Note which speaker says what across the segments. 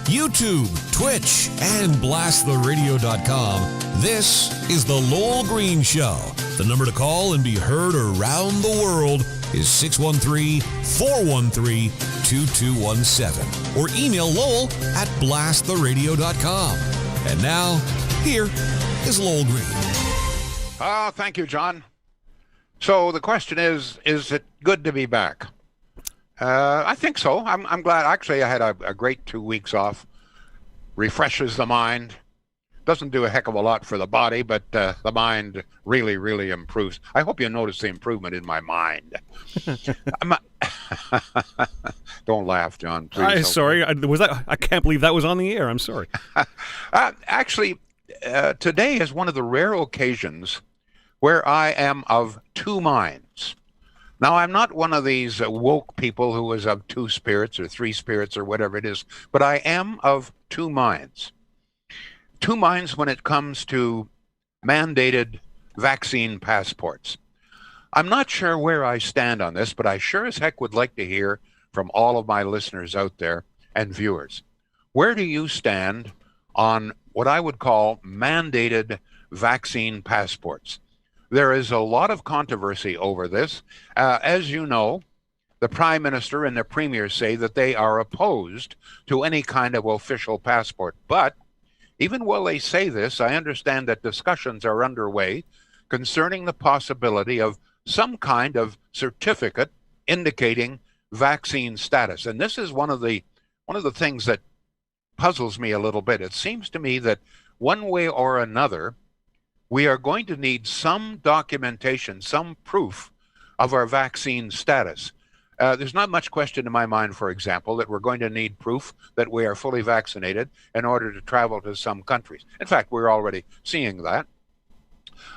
Speaker 1: YouTube, Twitch, and blasttheradio.com. This is The Lowell Green Show. The number to call and be heard around the world is 613-413-2217. Or email Lowell at blasttheradio.com. And now, here is Lowell Green.
Speaker 2: Thank you, John. So the question is it good to be back? I think so. I'm glad. Actually, I had a great 2 weeks off. Refreshes the mind. Doesn't do a heck of a lot for the body, but the mind really, really improves. I hope you notice the improvement in my mind. Don't laugh, John. Please.
Speaker 3: Sorry, was that? I can't believe that was on the air. I'm sorry.
Speaker 2: Actually, today is one of the rare occasions where I am of two minds. Now, I'm not one of these woke people who is of two spirits or three spirits or whatever it is, but I am of two minds. Two minds when it comes to mandated vaccine passports. I'm not sure where I stand on this, but I sure as heck would like to hear from all of my listeners out there and viewers. Where do you stand on what I would call mandated vaccine passports? There is a lot of controversy over this. As you know, the Prime Minister and the Premier say that they are opposed to any kind of official passport. But even while they say this, I understand that discussions are underway concerning the possibility of some kind of certificate indicating vaccine status. And this is one of the things that puzzles me a little bit. It seems to me that one way or another, we are going to need some documentation, some proof of our vaccine status. There's not much question in my mind, for example, that we're going to need proof that we are fully vaccinated in order to travel to some countries. In fact, we're already seeing that.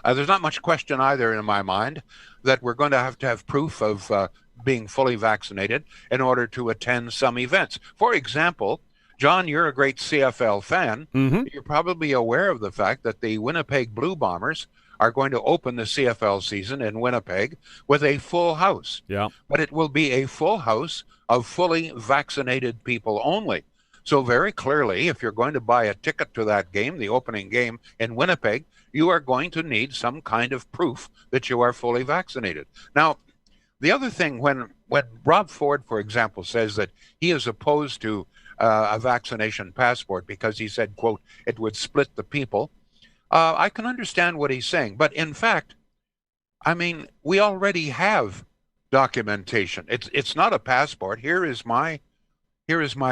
Speaker 2: There's not much question either in my mind that we're going to have proof of being fully vaccinated in order to attend some events. For example, John, you're a great CFL fan. Mm-hmm. You're probably aware of the fact that the Winnipeg Blue Bombers are going to open the CFL season in Winnipeg with a full house. Yeah. But it will be a full house of fully vaccinated people only. So very clearly, if you're going to buy a ticket to that game, the opening game in Winnipeg, you are going to need some kind of proof that you are fully vaccinated. Now, the other thing, when Rob Ford, for example, says that he is opposed to a vaccination passport because he said, quote, it would split the people. I can understand what he's saying. But in fact, I mean, we already have documentation. It's not a passport. Here is my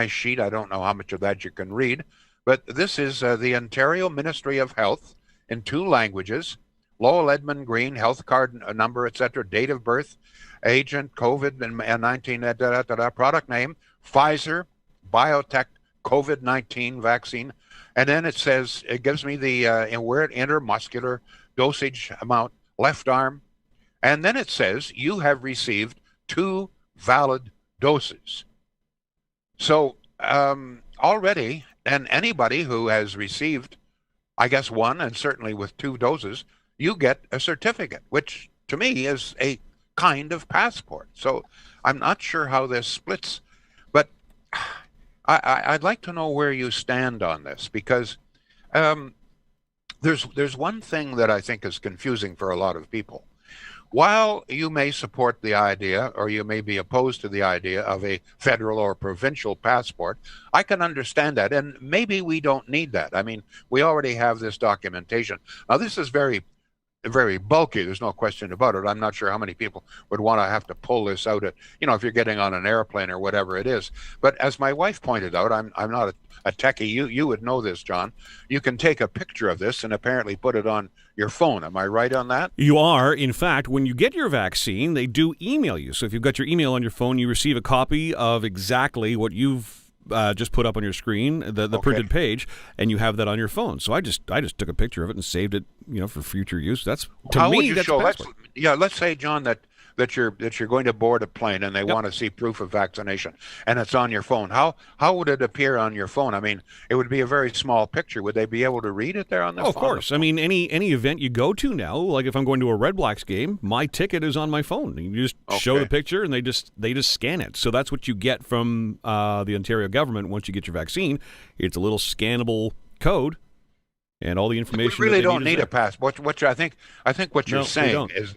Speaker 2: sheet. I don't know how much of that you can read, but this is the Ontario Ministry of Health in two languages, Lowell Edmund Green, health card number, etc., date of birth, agent, COVID-19, product name, Pfizer, biotech, COVID-19 vaccine. And then it says, it gives me the where it intermuscular dosage amount, left arm. And then it says, you have received 2 valid doses. So already, and anybody who has received, I guess, 1 and certainly with 2 doses, you get a certificate, which to me is a kind of passport. So I'm not sure how this splits, but I'd like to know where you stand on this, because there's one thing that I think is confusing for a lot of people. While you may support the idea, or you may be opposed to the idea of a federal or provincial passport, I can understand that, and maybe we don't need that. I mean, we already have this documentation. Now, this is very bulky. There's no question about it. I'm not sure how many people would want to have to pull this out at, if you're getting on an airplane or whatever it is. But as my wife pointed out, I'm not a techie. You would know this, John. You can take a picture of this and apparently put it on your phone. Am I right on that?
Speaker 3: You are. In fact, when you get your vaccine, they do email you. So if you've got your email on your phone, you receive a copy of exactly what you've just put up on your screen, the printed page, and you have that on your phone. So I just took a picture of it and saved it, for future use. That's, to
Speaker 2: How
Speaker 3: me,
Speaker 2: would you
Speaker 3: that's
Speaker 2: show?
Speaker 3: a passport.
Speaker 2: Let's say, John, that that you're going to board a plane and they want to see proof of vaccination, and it's on your phone. How would it appear on your phone? I mean, it would be a very small picture. Would they be able to read it there on their phone?
Speaker 3: Of course. I mean, any event you go to now, like if I'm going to a Red Blacks game, my ticket is on my phone. You just show the picture and they just scan it. So that's what you get from the Ontario government once you get your vaccine. It's a little scannable code. And all the information.
Speaker 2: We really don't need a passport. What I think what you're saying is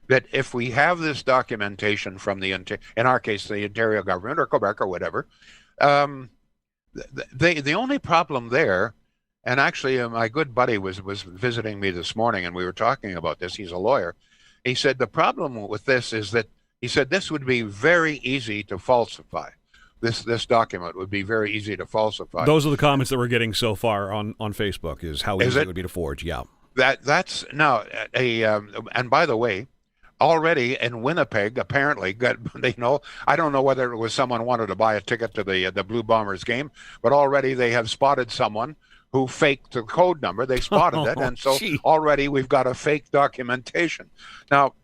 Speaker 2: that if we have this documentation from in our case, the Ontario government or Quebec or whatever, the only problem there, and actually my good buddy was visiting me this morning and we were talking about this. He's a lawyer. He said the problem with this is that he said this would be very easy to falsify. This document would be very easy to falsify.
Speaker 3: Those are the comments that we're getting so far on Facebook, is how easy it would be to forge. Yeah.
Speaker 2: That's now and by the way, already in Winnipeg, apparently, I don't know whether it was someone wanted to buy a ticket to the Blue Bombers game, but already they have spotted someone who faked the code number. They spotted it, and so already we've got a fake documentation. Now,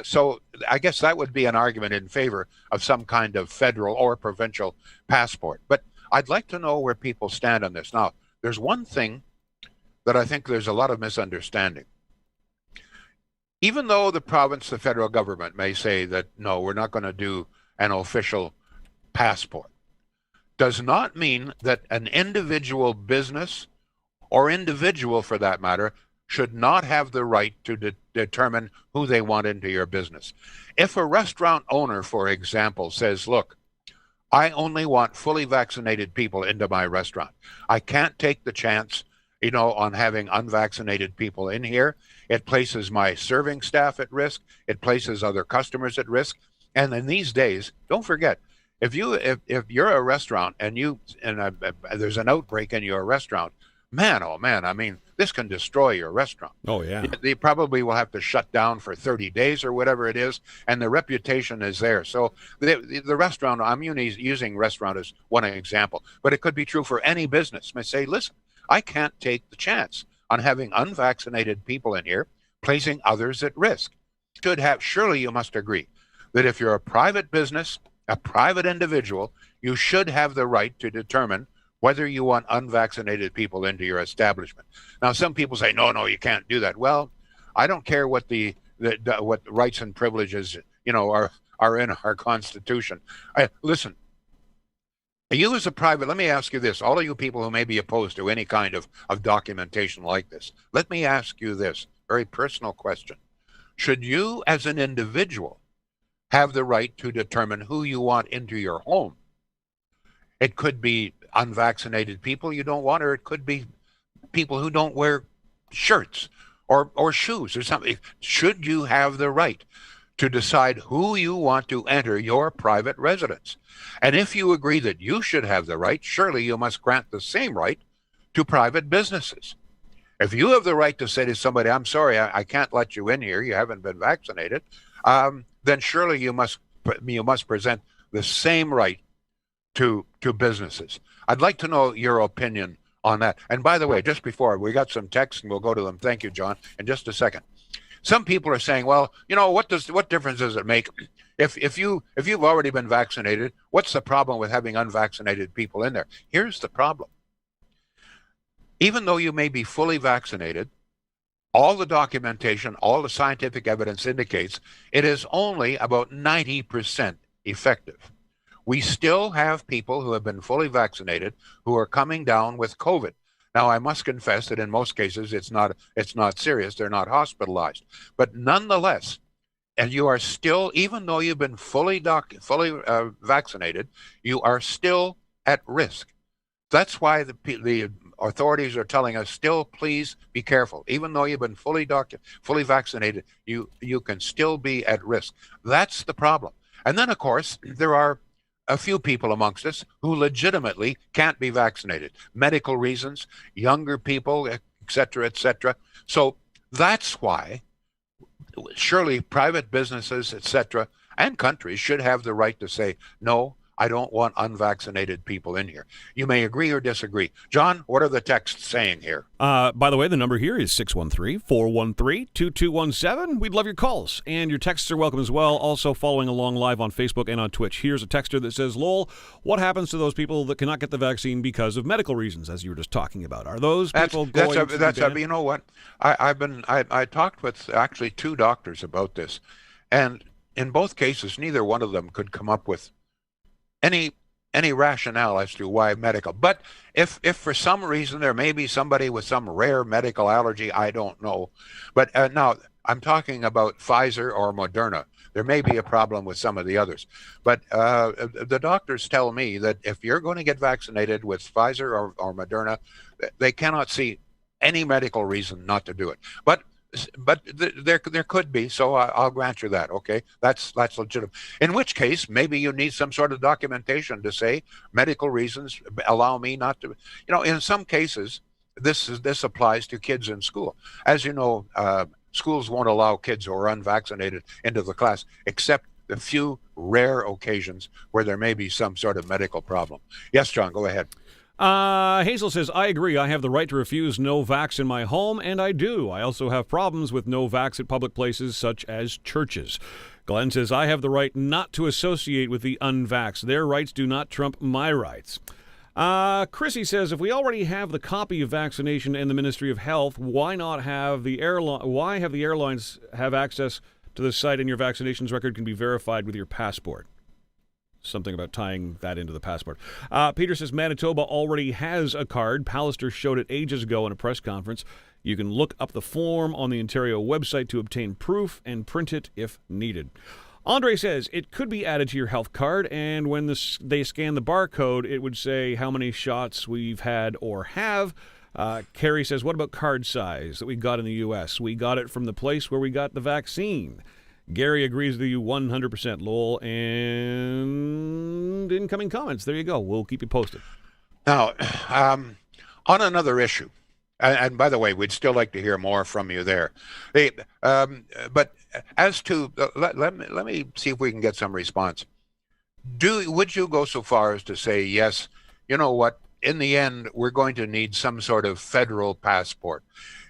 Speaker 2: so I guess that would be an argument in favor of some kind of federal or provincial passport. But I'd like to know where people stand on this. Now, there's one thing that I think there's a lot of misunderstanding. Even though the province, the federal government may say that, no, we're not going to do an official passport, does not mean that an individual business or individual, for that matter, should not have the right to determine who they want into your business. If a restaurant owner, for example, says, look, I only want fully vaccinated people into my restaurant. I can't take the chance, on having unvaccinated people in here. It places my serving staff at risk. It places other customers at risk. And in these days, don't forget, if you're a restaurant and there's an outbreak in your restaurant, man, oh man, I mean, this can destroy your restaurant.
Speaker 3: Oh, yeah.
Speaker 2: They probably will have to shut down for 30 days or whatever it is, and the reputation is there. So the restaurant, I'm using restaurant as one example, but it could be true for any business. I say, listen, I can't take the chance on having unvaccinated people in here, placing others at risk. Surely you must agree that if you're a private business, a private individual, you should have the right to determine whether you want unvaccinated people into your establishment. Now, some people say, no, you can't do that. Well, I don't care what what rights and privileges, are in our Constitution. Listen, you as a private, let me ask you this, all of you people who may be opposed to any kind of documentation like this, let me ask you this very personal question. Should you as an individual have the right to determine who you want into your home? It could be unvaccinated people you don't want, or it could be people who don't wear shirts or shoes or something. Should you have the right to decide who you want to enter your private residence? And if you agree that you should have the right, surely you must grant the same right to private businesses. If you have the right to say to somebody, I'm sorry, I can't let you in here, you haven't been vaccinated, then surely you must present the same right to businesses. I'd like to know your opinion on that. And by the way, just before, we got some texts and we'll go to them. Thank you, John, in just a second. Some people are saying, well, what difference does it make if you've already been vaccinated? What's the problem with having unvaccinated people in there? Here's the problem. Even though you may be fully vaccinated, all the documentation, all the scientific evidence indicates it is only about 90% effective. We still have people who have been fully vaccinated who are coming down with COVID. Now, I must confess that in most cases it's not serious. They're not hospitalized. But nonetheless, and you are still, even though you've been fully vaccinated, you are still at risk. That's why the authorities are telling us still, please be careful. Even though you've been fully vaccinated, you can still be at risk. That's the problem. And then, of course, there are a few people amongst us who legitimately can't be vaccinated. Medical reasons, younger people, et cetera, et cetera. So that's why surely private businesses, et cetera, and countries should have the right to say, no, I don't want unvaccinated people in here. You may agree or disagree. John, what are the texts saying here?
Speaker 3: By the way, the number here is 613-413-2217. We'd love your calls, and your texts are welcome as well. Also following along live on Facebook and on Twitch. Here's a texter that says, Lowell, what happens to those people that cannot get the vaccine because of medical reasons, as you were just talking about? Are those people
Speaker 2: you know what? I talked with actually 2 doctors about this, and in both cases, neither one of them could come up with any rationale as to why medical. But if for some reason there may be somebody with some rare medical allergy, I don't know. But now I'm talking about Pfizer or Moderna. There may be a problem with some of the others. But the doctors tell me that if you're going to get vaccinated with Pfizer or Moderna, they cannot see any medical reason not to do it. But there could be, so I'll grant you that. Okay, that's legitimate. In which case, maybe you need some sort of documentation to say medical reasons allow me not to. In some cases, this applies to kids in school. As you know, schools won't allow kids who are unvaccinated into the class, except the few rare occasions where there may be some sort of medical problem. Yes, John, go ahead.
Speaker 3: Hazel says, I agree. I have the right to refuse no vax in my home, and I do. I also have problems with no vax at public places such as churches. Glenn says, I have the right not to associate with the unvaxxed. Their rights do not trump my rights. Chrissy says, if we already have the copy of vaccination in the Ministry of Health, why have the airlines have access to the site and your vaccinations record can be verified with your passport? Something about tying that into the passport. Peter says Manitoba already has a card. Pallister showed it ages ago in a press conference. You can look up the form on the Ontario website to obtain proof and print it if needed. Andre says it could be added to your health card, and when they scan the barcode, it would say how many shots we've had or have. Carrie says, what about card size that we got in the U.S.? We got it from the place where we got the vaccine. Gary agrees with you 100%, Lowell, and incoming comments. There you go. We'll keep you posted.
Speaker 2: Now, on another issue, and by the way, we'd still like to hear more from you there. But as to, let me see if we can get some response. Would you go so far as to say, yes, you know what, in the end, we're going to need some sort of federal passport.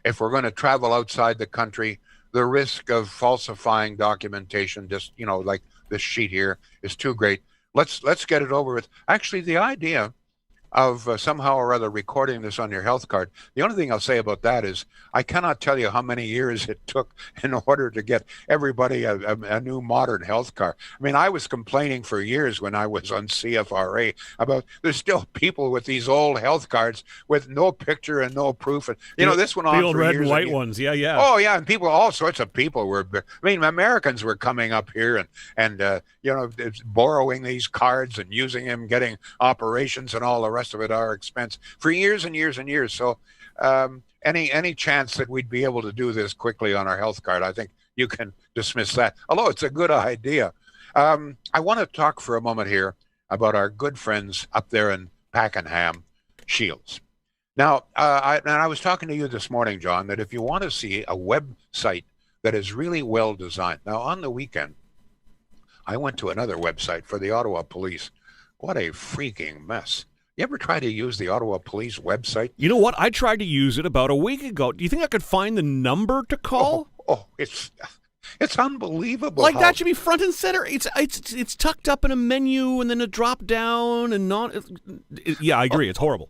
Speaker 2: If we're going to travel outside the country, the risk of falsifying documentation, just, like this sheet here, is too great. Let's get it over with. Actually, the idea of somehow or other recording this on your health card, the only thing I'll say about that is I cannot tell you how many years it took in order to get everybody a new modern health card. I mean, I was complaining for years when I was on CFRA about there's still people with these old health cards with no picture and no proof. And, this went on
Speaker 3: the old
Speaker 2: for
Speaker 3: red
Speaker 2: years
Speaker 3: and white ones. Yeah.
Speaker 2: Oh, yeah. And all sorts of people Americans were coming up here and borrowing these cards and using them, getting operations and all the rest of it our expense for years and years and years. So any chance that we'd be able to do this quickly on our health card, I think you can dismiss that. Although it's a good idea. I want to talk for a moment here about our good friends up there in Pakenham, Shields. Now, I was talking to you this morning, John, that if you want to see a website that is really well designed. Now, on the weekend, I went to another website for the Ottawa Police. What a freaking mess. You ever try to use the Ottawa Police website?
Speaker 3: You know what? I tried to use it about a week ago. Do you think I could find the number to call?
Speaker 2: Oh, it's unbelievable.
Speaker 3: Like that should be front and center. It's tucked up in a menu and then a drop down and not. Yeah, I agree. It's horrible.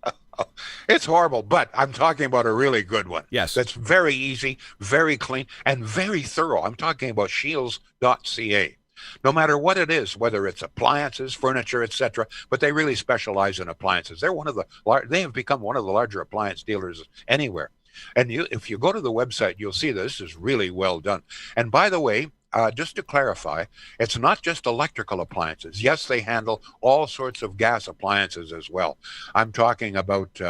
Speaker 2: It's horrible, but I'm talking about a really good one.
Speaker 3: Yes.
Speaker 2: That's very easy, very clean, and very thorough. I'm talking about shields.ca. No matter what it is, whether it's appliances, furniture, etc., but they really specialize in appliances. They have become one of the larger appliance dealers anywhere. And if you go to the website, you'll see this is really well done. And by the way, just to clarify, it's not just electrical appliances. Yes, they handle all sorts of gas appliances as well. I'm talking about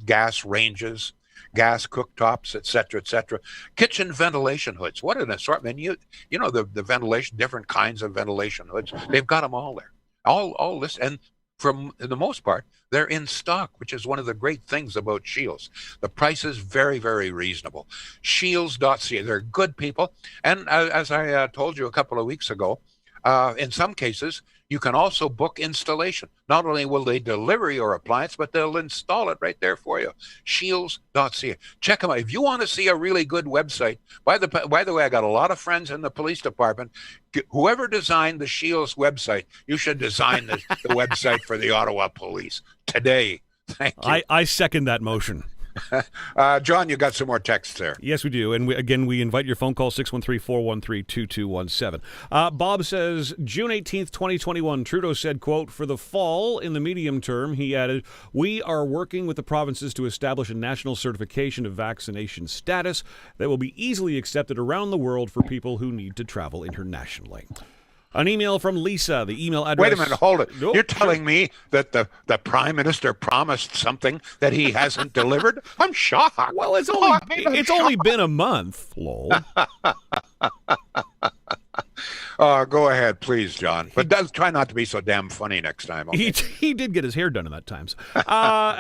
Speaker 2: gas ranges, gas cooktops, etc., kitchen ventilation hoods. What an assortment! You know the ventilation, different kinds of ventilation hoods. They've got them all there. All this, and for the most part, they're in stock, which is one of the great things about Shields. The price is very, very reasonable. Shields.ca. They're good people, and as I told you a couple of weeks ago, in some cases, You can also book installation. Not only will they deliver your appliance, but they'll install it right there for you. Shields.ca. Check them out. If you want to see a really good website, by the way, I got a lot of friends in the police department. Whoever designed the Shields website, you should design the website for the Ottawa Police today. Thank you.
Speaker 3: I second that motion.
Speaker 2: John, you got some more texts there.
Speaker 3: Yes, we do. And we invite your phone call, 613-413-2217. Bob says, June 18th, 2021, Trudeau said, quote, for the fall, in the medium term, he added, we are working with the provinces to establish a national certification of vaccination status that will be easily accepted around the world for people who need to travel internationally. An email from Lisa. The email address...
Speaker 2: Wait a minute, hold it. You're telling me that the Prime Minister promised something that he hasn't delivered? I'm shocked.
Speaker 3: Well, it's only been a month, Lowell.
Speaker 2: Go ahead, please, John. But try not to be so damn funny next time. Okay?
Speaker 3: He did get his hair done in that time.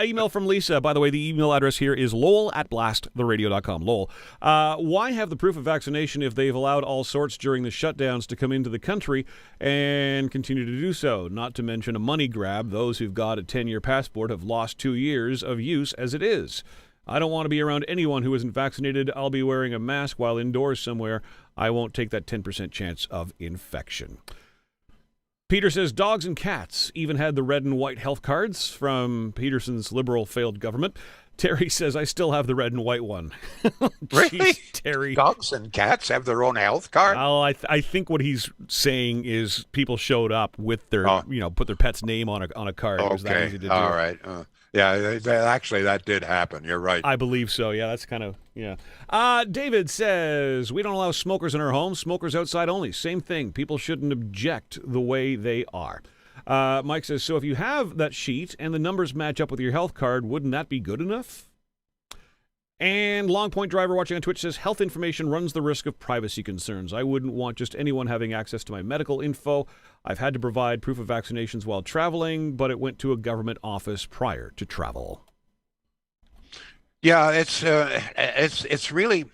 Speaker 3: Email from Lisa. By the way, the email address here is lowell@blasttheradio.com. Lowell. Why have the proof of vaccination if they've allowed all sorts during the shutdowns to come into the country and continue to do so? Not to mention a money grab. Those who've got a 10-year passport have lost 2 years of use as it is. I don't want to be around anyone who isn't vaccinated. I'll be wearing a mask while indoors somewhere. I won't take that 10% chance of infection. Peter says dogs and cats even had the red and white health cards from Peterson's Liberal failed government. Terry says, I still have the red and white one.
Speaker 2: Really?
Speaker 3: Jeez, Terry.
Speaker 2: Dogs and cats have their own health card?
Speaker 3: Oh, I think what he's saying is people showed up with their, put their pet's name on a card. It was that easy to do.
Speaker 2: All right. Yeah, actually, that did happen. You're right.
Speaker 3: I believe so. Yeah, that's kind of, yeah. David says, we don't allow smokers in our homes. Smokers outside only. Same thing. People shouldn't object the way they are. Mike says, so if you have that sheet and the numbers match up with your health card, wouldn't that be good enough? And Long Point Driver watching on Twitch says, health information runs the risk of privacy concerns. I wouldn't want just anyone having access to my medical info. I've had to provide proof of vaccinations while traveling, but it went to a government office prior to travel.
Speaker 2: Yeah, it's really,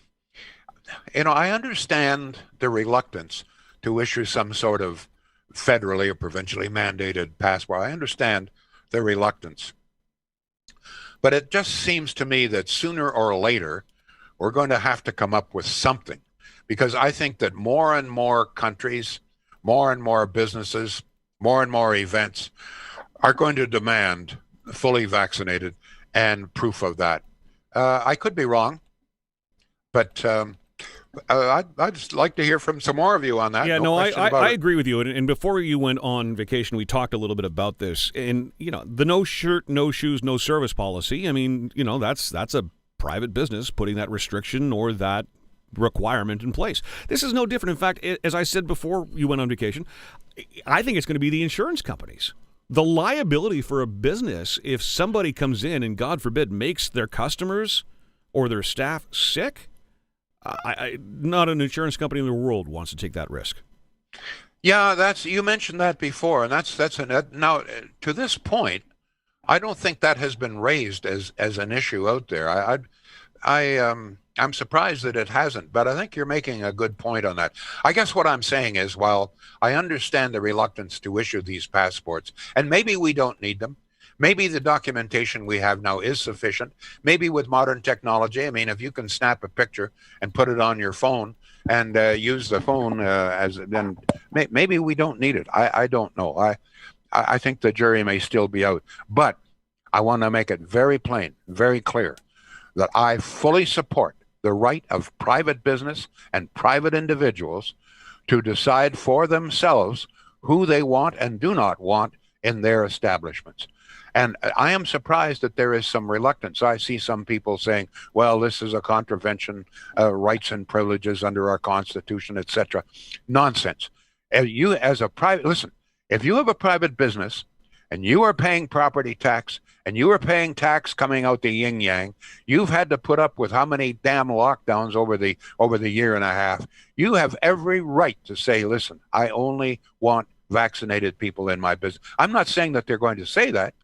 Speaker 2: I understand the reluctance to issue some sort of federally or provincially mandated passport. I understand the reluctance. But it just seems to me that sooner or later, we're going to have to come up with something, because I think that more and more countries, more and more businesses, more and more events are going to demand fully vaccinated and proof of that. I could be wrong, but I'd just like to hear from some more of you on that.
Speaker 3: Yeah, I agree with you. And before you went on vacation, we talked a little bit about this. And, the no shirt, no shoes, no service policy, I mean, that's a private business putting that restriction or that requirement in place. This is no different. In fact, as I said before you went on vacation, I think it's going to be the insurance companies. The liability for a business, if somebody comes in and, God forbid, makes their customers or their staff sick, not an insurance company in the world wants to take that risk.
Speaker 2: Yeah, you mentioned that before, and now to this point, I don't think that has been raised as an issue out there. I'm surprised that it hasn't, but I think you're making a good point on that. I guess what I'm saying is, while I understand the reluctance to issue these passports, and maybe we don't need them, maybe the documentation we have now is sufficient, maybe with modern technology, I mean, if you can snap a picture and put it on your phone and use the phone then maybe we don't need it. I don't know. I think the jury may still be out, but I want to make it very plain, very clear, that I fully support the right of private business and private individuals to decide for themselves who they want and do not want in their establishments. And I am surprised that there is some reluctance. I see some people saying, well, this is a contravention, rights and privileges under our Constitution, etc. Nonsense. If you have a private business and you are paying property tax and you are paying tax coming out the yin-yang, you've had to put up with how many damn lockdowns over the year and a half. You have every right to say, listen, I only want vaccinated people in my business. I'm not saying that they're going to say that,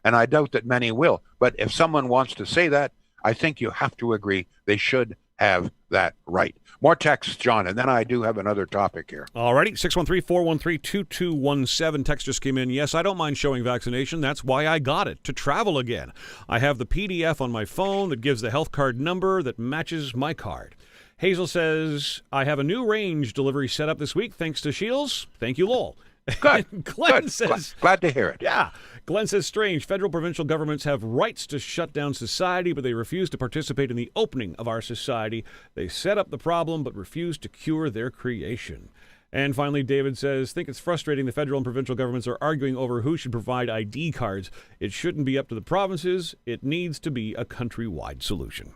Speaker 2: and I doubt that many will. But if someone wants to say that, I think you have to agree they should have that right. More texts, John, and then I do have another topic here.
Speaker 3: All righty, 613-413-2217. Text just came in. Yes, I don't mind showing vaccination. That's why I got it, to travel again. I have the PDF on my phone that gives the health card number that matches my card. Hazel says, I have a new range delivery set up this week thanks to Shields. Thank you, Lowell.
Speaker 2: Good.
Speaker 3: Glenn
Speaker 2: Good.
Speaker 3: says,
Speaker 2: glad to hear it.
Speaker 3: Yeah. Glenn says, strange. Federal, provincial governments have rights to shut down society, but they refuse to participate in the opening of our society. They set up the problem, but refuse to cure their creation. And finally, David says, think it's frustrating the federal and provincial governments are arguing over who should provide ID cards. It shouldn't be up to the provinces. It needs to be a countrywide solution.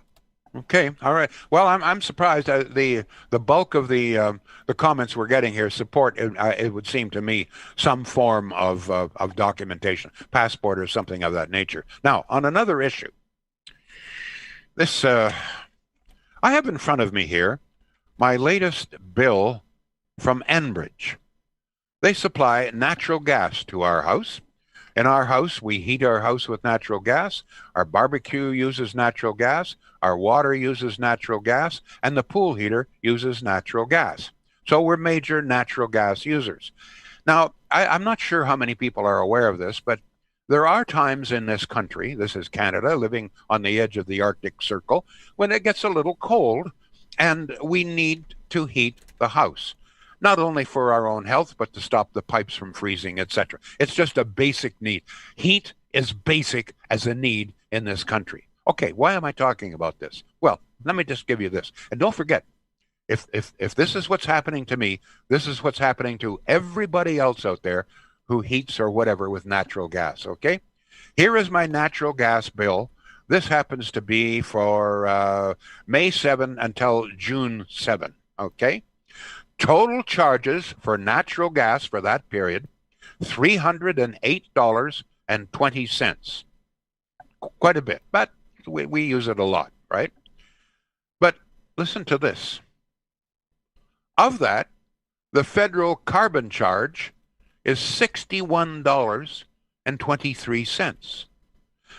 Speaker 2: Okay, all right. Well, I'm surprised. The bulk of the comments we're getting here support. It would seem to me some form of documentation, passport or something of that nature. Now, on another issue, this I have in front of me here my latest bill from Enbridge. They supply natural gas to our house. In our house, we heat our house with natural gas. Our barbecue uses natural gas. Our water uses natural gas. And the pool heater uses natural gas. So we're major natural gas users. Now, I'm not sure how many people are aware of this, but there are times in this country, this is Canada, living on the edge of the Arctic Circle, when it gets a little cold and we need to heat the house. Not only for our own health, but to stop the pipes from freezing, etc. It's just a basic need. Heat is basic as a need in this country. Okay, why am I talking about this? Well, let me just give you this. And don't forget, if this is what's happening to me, this is what's happening to everybody else out there who heats or whatever with natural gas, okay? Here is my natural gas bill. This happens to be for May 7 until June 7, okay? Total charges for natural gas for that period, $308.20. Quite a bit, but we use it a lot, right? But listen to this. Of that, the federal carbon charge is $61.23.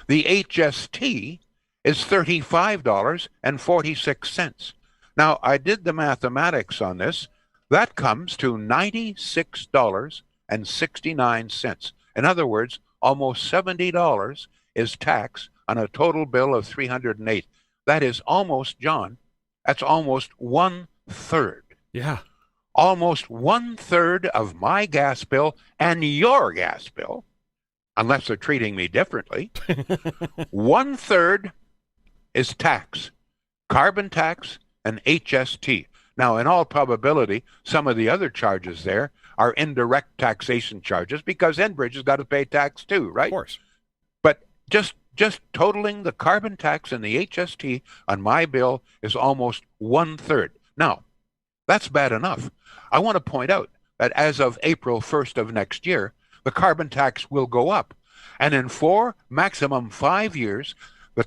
Speaker 2: The HST is $35.46. Now, I did the mathematics on this. That comes to $96.69. In other words, almost $70 is tax on a total bill of $308. That is almost, John, that's almost 1/3.
Speaker 3: Yeah.
Speaker 2: Almost 1/3 of my gas bill and your gas bill, unless they're treating me differently. 1/3 is tax, carbon tax and HST. Now, in all probability, some of the other charges there are indirect taxation charges because Enbridge has got to pay tax too, right?
Speaker 3: Of course.
Speaker 2: But just totaling the carbon tax and the HST on my bill is almost 1/3. Now, that's bad enough. I want to point out that as of April 1st of next year, the carbon tax will go up. And in 4, maximum 5 years, the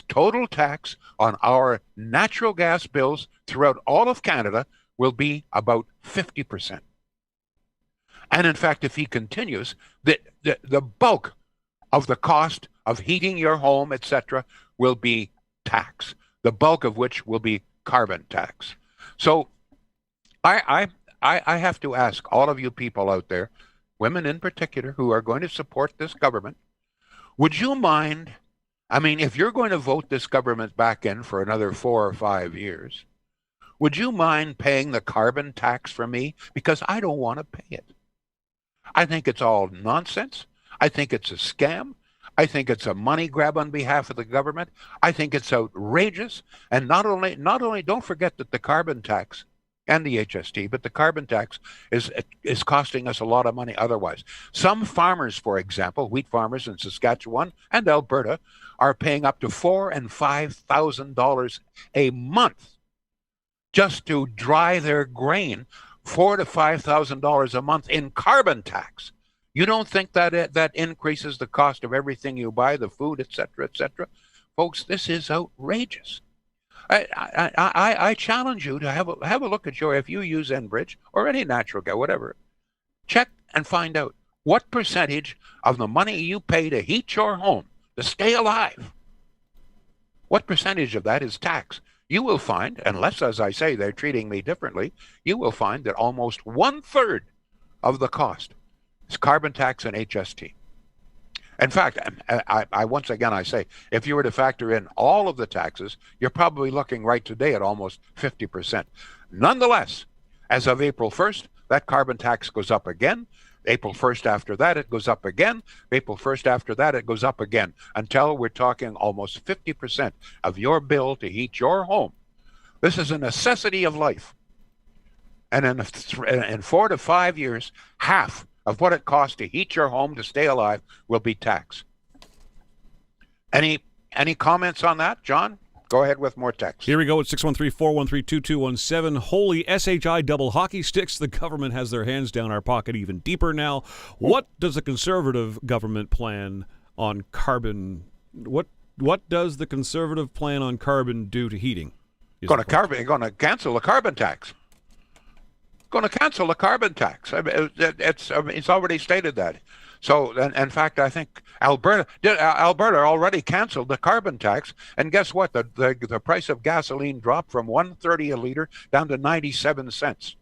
Speaker 2: total tax on our natural gas bills throughout all of Canada will be about 50%. And in fact, if he continues, the bulk of the cost of heating your home, etc., will be tax, the bulk of which will be carbon tax. So I have to ask all of you people out there, women in particular, who are going to support this government, would you mind, I mean, if you're going to vote this government back in for another 4 or 5 years, would you mind paying the carbon tax for me? Because I don't want to pay it. I think it's all nonsense. I think it's a scam. I think it's a money grab on behalf of the government. I think it's outrageous. And not only, don't forget that the carbon tax and the HST, but the carbon tax is costing us a lot of money otherwise. Some farmers, for example, wheat farmers in Saskatchewan and Alberta, are paying up to $4,000 and $5,000 a month just to dry their grain, $4,000 to $5,000 a month in carbon tax. You don't think that increases the cost of everything you buy, the food, et cetera, et cetera? Folks, this is outrageous. I challenge you to have a look at if you use Enbridge or any natural gas, whatever, check and find out what percentage of the money you pay to heat your home, to stay alive, what percentage of that is tax? you will find, unless, as I say, they're treating me differently, you will find that almost 1/3 of the cost is carbon tax and HST. In fact, I once again, I say, if you were to factor in all of the taxes, you're probably looking right today at almost 50%. Nonetheless, as of April 1st, that carbon tax goes up again. April 1st after that, it goes up again. April 1st after that, it goes up again, until we're talking almost 50% of your bill to heat your home. This is a necessity of life. And in 4 to 5 years, half of what it costs to heat your home to stay alive will be taxed. Any comments on that, John? Go ahead with more text.
Speaker 3: Here we go at 613-413-2217. Holy SHI double hockey sticks. The government has their hands down our pocket even deeper now. What does the Conservative government plan on carbon? What does the Conservative plan on carbon do to heating?
Speaker 2: Going to cancel the carbon tax. Going to cancel the carbon tax. I mean, it's already stated that. So, in fact, I think Alberta already canceled the carbon tax, and guess what? The price of gasoline dropped from $1.30 a liter down to 97 cents.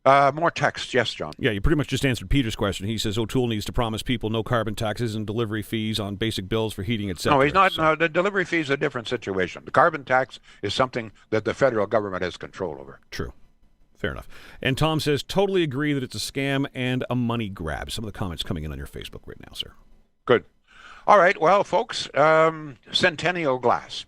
Speaker 2: More text, yes, John.
Speaker 3: Yeah, you pretty much just answered Peter's question. He says O'Toole needs to promise people no carbon taxes and delivery fees on basic bills for heating, etc.
Speaker 2: No, he's not. No, the delivery fee is a different situation. The carbon tax is something that the federal government has control over.
Speaker 3: True. Fair enough. And Tom says, totally agree that it's a scam and a money grab. Some of the comments coming in on your Facebook right now, sir.
Speaker 2: Good. All right. Well, folks, Centennial Glass.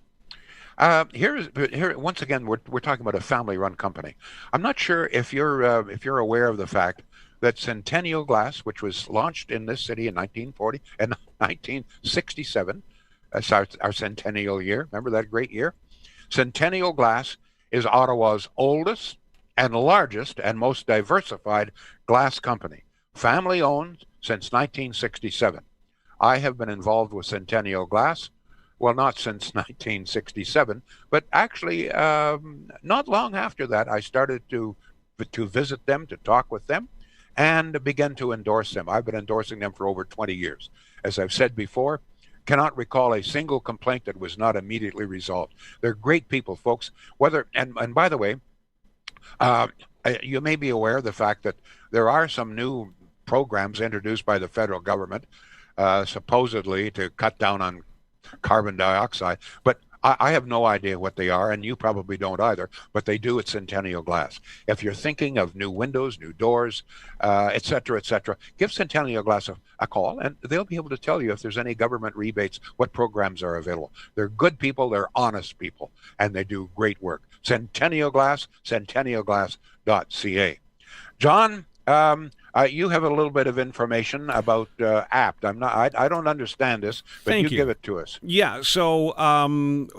Speaker 2: Here once again, we're talking about a family-run company. I'm not sure if you're aware of the fact that Centennial Glass, which was launched in this city in 1967, that's our centennial year. Remember that great year? Centennial Glass is Ottawa's oldest and largest and most diversified glass company, family owned since 1967. I have been involved with Centennial Glass, well, not since 1967, but actually not long after that, I started to visit them, to talk with them, and begin to endorse them. I've been endorsing them for over 20 years. As I've said before, cannot recall a single complaint that was not immediately resolved. They're great people, folks. And by the way, you may be aware of the fact that there are some new programs introduced by the federal government, supposedly to cut down on carbon dioxide, but I have no idea what they are, and you probably don't either, but they do at Centennial Glass. If you're thinking of new windows, new doors, et cetera, give Centennial Glass a call, and they'll be able to tell you if there's any government rebates, what programs are available. They're good people, they're honest people, and they do great work. Centennial Glass, centennialglass.ca. John, you have a little bit of information about APT. I don't understand this, but you give it to us.
Speaker 3: Yeah. So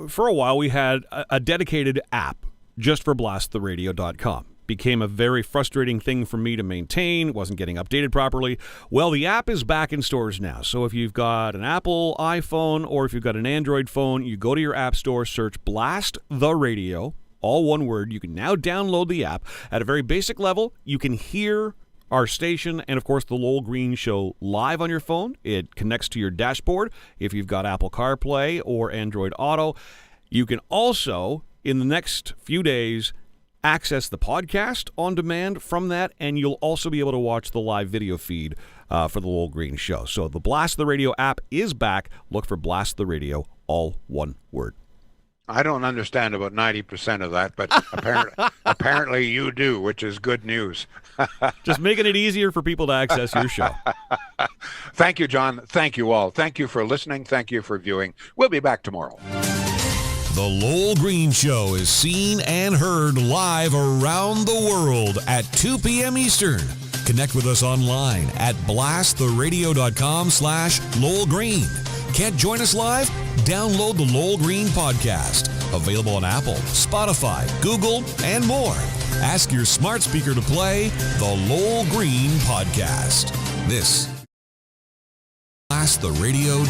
Speaker 3: for a while we had a dedicated app just for blasttheradio.com. Became a very frustrating thing for me to maintain. Wasn't getting updated properly. Well, the app is back in stores now. So if you've got an Apple iPhone or if you've got an Android phone, you go to your app store, search Blast the Radio, all one word. You can now download the app. At a very basic level, you can hear our station and, of course, the Lowell Green Show live on your phone. It connects to your dashboard if you've got Apple CarPlay or Android Auto. You can also, in the next few days, access the podcast on demand from that, and you'll also be able to watch the live video feed for the Lowell Green Show. So the Blast the Radio app is back. Look for Blast the Radio, all one word.
Speaker 2: I don't understand about 90% of that, but apparently you do, which is good news.
Speaker 3: Just making it easier for people to access your show.
Speaker 2: Thank you, John. Thank you all. Thank you for listening. Thank you for viewing. We'll be back tomorrow.
Speaker 1: The Lowell Green Show is seen and heard live around the world at 2 p.m. Eastern. Connect with us online at blasttheradio.com/Lowell Green. Can't join us live? Download the Lowell Green podcast. Available on Apple, Spotify, Google, and more. Ask your smart speaker to play the Lowell Green podcast. This Blast the Radio.